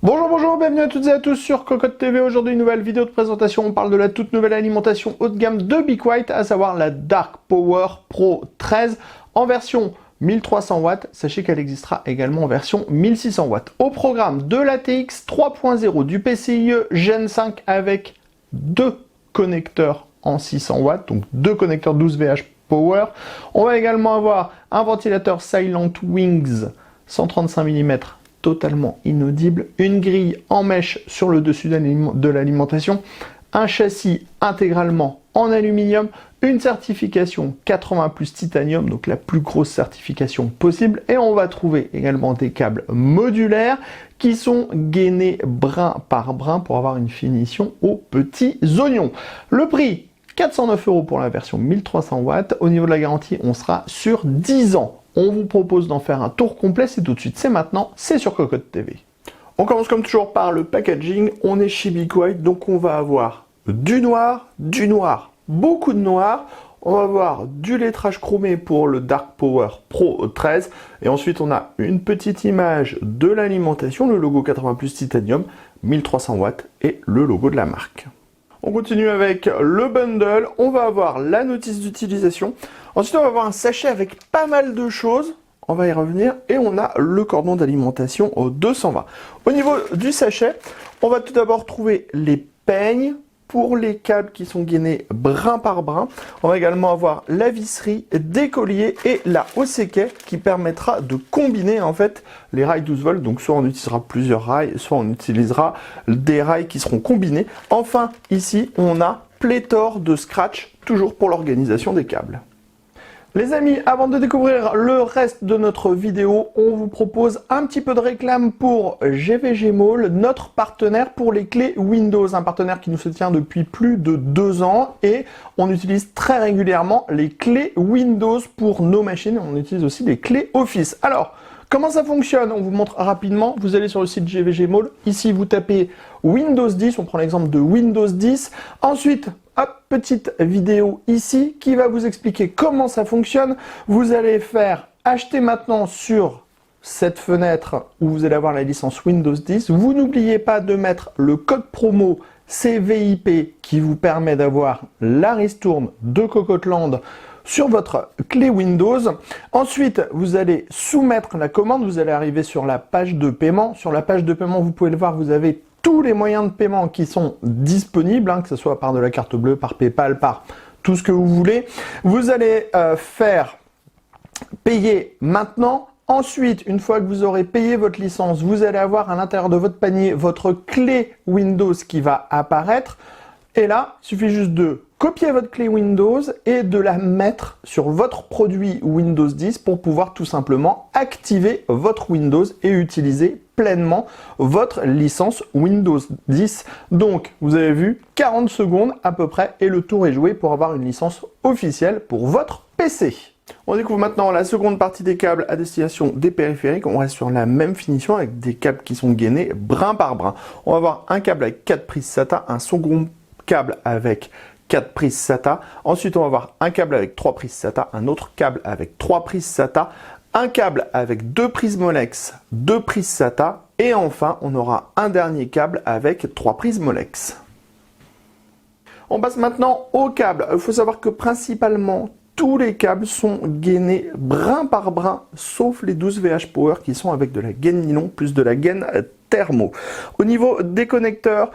Bonjour, bonjour, bienvenue à toutes et à tous sur Cocotte TV. Aujourd'hui, une nouvelle vidéo de présentation. On parle de la toute nouvelle alimentation haut de gamme de Be Quiet, à savoir la Dark Power Pro 13 en version 1300 watts. Sachez qu'elle existera également en version 1600 watts. Au programme de l'ATX 3.0, du PCIe Gen 5 avec deux connecteurs en 600 watts, donc deux connecteurs 12 VH Power. On va également avoir un ventilateur Silent Wings 135 mm totalement inaudible, une grille en mèche sur le dessus de l'alimentation, un châssis intégralement en aluminium, une certification 80+ titanium, donc la plus grosse certification possible, et on va trouver également des câbles modulaires qui sont gainés brin par brin pour avoir une finition aux petits oignons. Le prix 409 € pour la version 1300 watts. Au niveau de la garantie, on sera sur 10 ans. On vous propose d'en faire un tour complet, c'est tout de suite, c'est maintenant, c'est sur Cocotte TV. On commence comme toujours par le packaging. On est chez Be Quiet, donc on va avoir du noir, beaucoup de noir. On va avoir du lettrage chromé pour le Dark Power Pro 13. Et ensuite, on a une petite image de l'alimentation, le logo 80+ titanium, 1300 watts et le logo de la marque. On continue avec le bundle, on va avoir la notice d'utilisation. Ensuite, on va avoir un sachet avec pas mal de choses. On va y revenir. Et on a le cordon d'alimentation au 220. Au niveau du sachet, on va tout d'abord trouver les peignes pour les câbles qui sont gainés brin par brin. On va également avoir la visserie, des colliers et la hausse séquet qui permettra de combiner en fait les rails 12 volts. Donc soit on utilisera plusieurs rails, soit on utilisera des rails qui seront combinés. Enfin, ici, on a pléthore de scratch, toujours pour l'organisation des câbles. Les amis, avant de découvrir le reste de notre vidéo, on vous propose un petit peu de réclame pour GVG Mall, notre partenaire pour les clés Windows, un partenaire qui nous soutient depuis plus de 2 ans et on utilise très régulièrement les clés Windows pour nos machines, on utilise aussi les clés Office. Alors, comment ça fonctionne? On vous montre rapidement, vous allez sur le site GVG Mall, ici vous tapez Windows 10, on prend l'exemple de Windows 10, ensuite, hop, petite vidéo ici qui va vous expliquer comment ça fonctionne. Vous allez faire acheter maintenant sur cette fenêtre où vous allez avoir la licence Windows 10. Vous n'oubliez pas de mettre le code promo CVIP qui vous permet d'avoir la ristourne de Cocottland sur votre clé Windows. Ensuite, vous allez soumettre la commande. Vous allez arriver sur la page de paiement. Sur la page de paiement, vous pouvez le voir, vous avez tous les moyens de paiement qui sont disponibles, que ce soit par de la carte bleue, par PayPal, par tout ce que vous voulez. Vous allez faire payer maintenant. Ensuite, une fois que vous aurez payé votre licence, vous allez avoir à l'intérieur de votre panier votre clé Windows qui va apparaître. Et là, il suffit juste de copier votre clé Windows et de la mettre sur votre produit Windows 10 pour pouvoir tout simplement activer votre Windows et utiliser pleinement votre licence Windows 10. Donc, vous avez vu, 40 secondes à peu près et le tour est joué pour avoir une licence officielle pour votre PC. On découvre maintenant la seconde partie des câbles à destination des périphériques. On reste sur la même finition avec des câbles qui sont gainés brin par brin. On va avoir un câble avec 4 prises SATA, un second câble avec 4 prises SATA. Ensuite, on va avoir un câble avec 3 prises SATA, un autre câble avec 3 prises SATA, un câble avec 2 prises Molex, 2 prises SATA, et enfin, on aura un dernier câble avec 3 prises Molex. On passe maintenant au câble. Il faut savoir que principalement, tous les câbles sont gainés brin par brin, sauf les 12 VH Power qui sont avec de la gaine nylon plus de la gaine thermo. Au niveau des connecteurs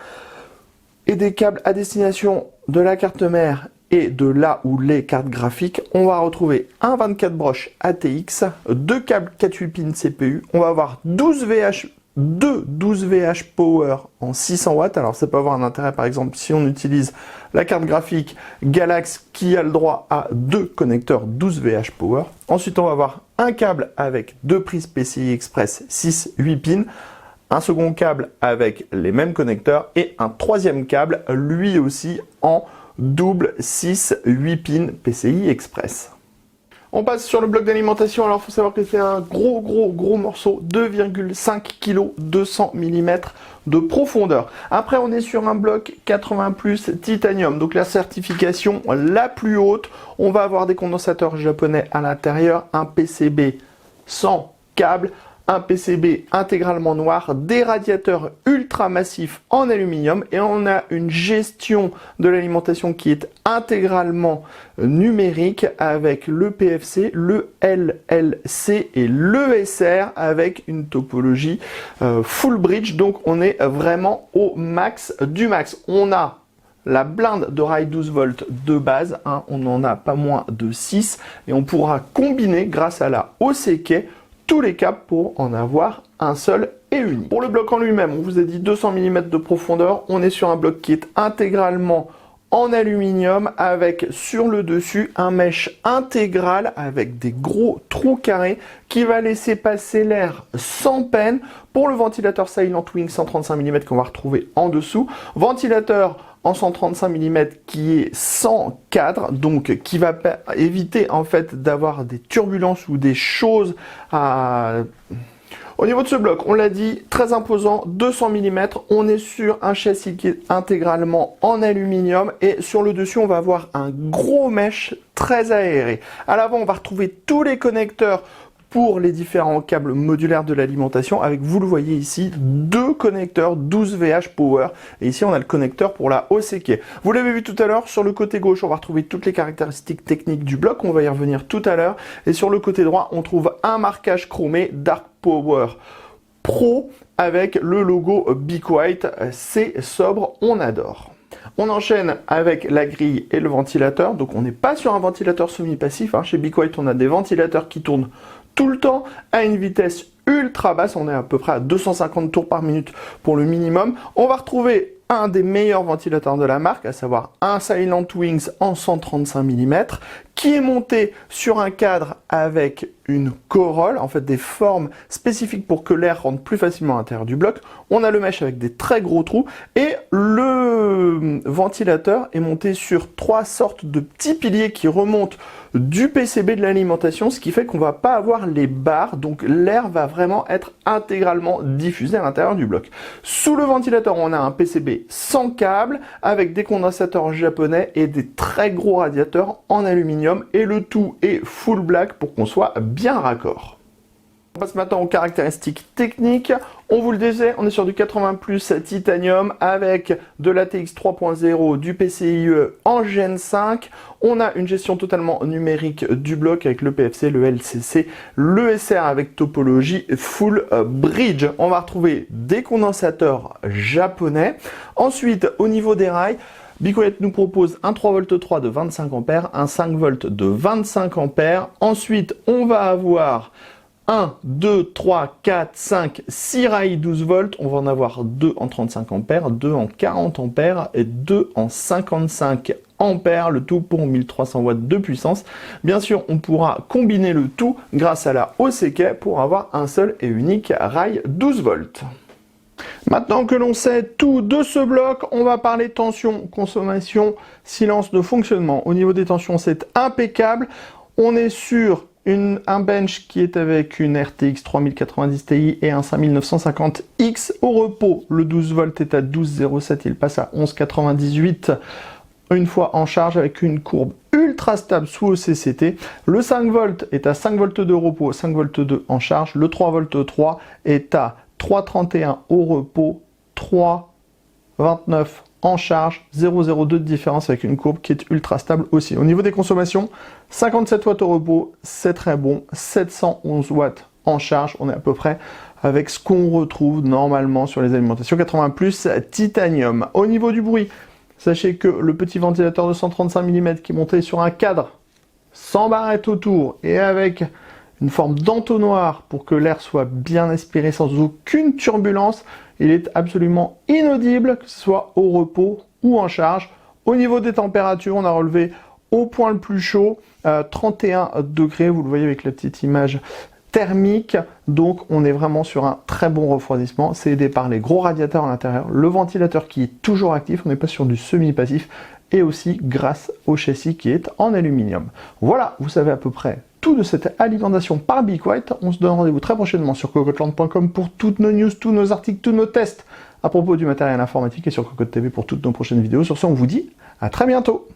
et des câbles à destination de la carte mère et de là où les cartes graphiques, on va retrouver un 24 broches ATX, deux câbles 4-8 pins CPU, on va avoir 12 VH Power en 600 watts. Alors ça peut avoir un intérêt par exemple si on utilise la carte graphique Galax qui a le droit à deux connecteurs 12 VH Power. Ensuite on va avoir un câble avec deux prises PCI Express 6-8 pins, un second câble avec les mêmes connecteurs et un troisième câble lui aussi en double 6-8 pins PCI Express. On passe sur le bloc d'alimentation. Alors, il faut savoir que c'est un gros morceau, 2,5 kg, 200 mm de profondeur. Après, on est sur un bloc 80+ titanium, donc la certification la plus haute. On va avoir des condensateurs japonais à l'intérieur, un PCB sans câble, un PCB intégralement noir, des radiateurs ultra massifs en aluminium et on a une gestion de l'alimentation qui est intégralement numérique avec le PFC, le LLC et l'ESR avec une topologie full bridge. Donc on est vraiment au max du max. On a la blinde de rail 12 volts de base, hein, on n'en a pas moins de 6 et on pourra combiner grâce à la OCK tous les câbles pour en avoir un seul et unique. Pour le bloc en lui-même, on vous a dit 200 mm de profondeur, on est sur un bloc qui est intégralement en aluminium avec sur le dessus un mesh intégral avec des gros trous carrés qui va laisser passer l'air sans peine. Pour le ventilateur Silent Wing 135 mm qu'on va retrouver en dessous, ventilateur en 135 mm qui est sans cadre, donc qui va éviter en fait d'avoir des turbulences ou des choses à... Au niveau de ce bloc, on l'a dit, très imposant, 200 mm, on est sur un châssis qui est intégralement en aluminium et sur le dessus, on va avoir un gros mesh très aéré. À l'avant, on va retrouver tous les connecteurs pour les différents câbles modulaires de l'alimentation avec, vous le voyez ici, 2 connecteurs 12 VH Power et ici on a le connecteur pour la OCK. Vous l'avez vu tout à l'heure, sur le côté gauche on va retrouver toutes les caractéristiques techniques du bloc, on va y revenir tout à l'heure, et sur le côté droit on trouve un marquage chromé Dark Power Pro avec le logo Big White, c'est sobre, on adore. On enchaîne avec la grille et le ventilateur, donc on n'est pas sur un ventilateur semi-passif, hein. Chez Big White on a des ventilateurs qui tournent tout le temps à une vitesse ultra basse, on est à peu près à 250 tours par minute pour le minimum. On va retrouver un des meilleurs ventilateurs de la marque, à savoir un Silent Wings en 135 mm, qui est monté sur un cadre avec une corolle, en fait des formes spécifiques pour que l'air rentre plus facilement à l'intérieur du bloc. On a le mesh avec des très gros trous et le ventilateur est monté sur 3 sortes de petits piliers qui remontent du PCB de l'alimentation, ce qui fait qu'on va pas avoir les barres, donc l'air va vraiment être intégralement diffusé à l'intérieur du bloc. Sous le ventilateur, on a un PCB sans câble avec des condensateurs japonais et des très gros radiateurs en aluminium et le tout est full black pour qu'on soit bien raccord. On passe maintenant aux caractéristiques techniques. On vous le disait, on est sur du 80+ titanium avec de l'ATX 3.0, du PCIe en Gen 5. On a une gestion totalement numérique du bloc avec le PFC, le LCC, le SR avec topologie full bridge. On va retrouver des condensateurs japonais. Ensuite, au niveau des rails, Big White nous propose un 3V3 de 25 A, un 5V de 25 A. Ensuite, on va avoir 1, 2, 3, 4, 5, 6 rails 12 volts. On va en avoir 2 en 35 A, 2 en 40 A et 2 en 55 ampères, le tout pour 1300 watts de puissance. Bien sûr, on pourra combiner le tout grâce à la OCK pour avoir un seul et unique rail 12 volts. Maintenant que l'on sait tout de ce bloc, on va parler tension, consommation, silence de fonctionnement. Au niveau des tensions, c'est impeccable. On est sur un bench qui est avec une RTX 3090 Ti et un 5950X. Au repos, le 12 volts est à 12,07, il passe à 11,98 une fois en charge avec une courbe ultra stable sous ECCT. Le 5 volts est à 5 volts de repos, 5 volts 2 en charge. Le 3 volts 3 est à 3,31 au repos, 3,29 en charge, 0,02 de différence avec une courbe qui est ultra stable aussi. Au niveau des consommations, 57 watts au repos, c'est très bon, 711 watts en charge, on est à peu près avec ce qu'on retrouve normalement sur les alimentations 80+ titanium. Au niveau du bruit, sachez que le petit ventilateur de 135 mm qui est monté sur un cadre sans barrette autour et avec une forme d'entonnoir pour que l'air soit bien aspiré sans aucune turbulence, il est absolument inaudible, que ce soit au repos ou en charge. Au niveau des températures, on a relevé au point le plus chaud, 31 degrés, vous le voyez avec la petite image thermique, donc on est vraiment sur un très bon refroidissement. C'est aidé par les gros radiateurs à l'intérieur, le ventilateur qui est toujours actif, on n'est pas sur du semi-passif, et aussi grâce au châssis qui est en aluminium. Voilà, vous savez à peu près tout de cette alimentation par Big White. On se donne rendez-vous très prochainement sur cocoteland.com pour toutes nos news, tous nos articles, tous nos tests à propos du matériel informatique et sur Cocotte TV pour toutes nos prochaines vidéos. Sur ce, on vous dit à très bientôt.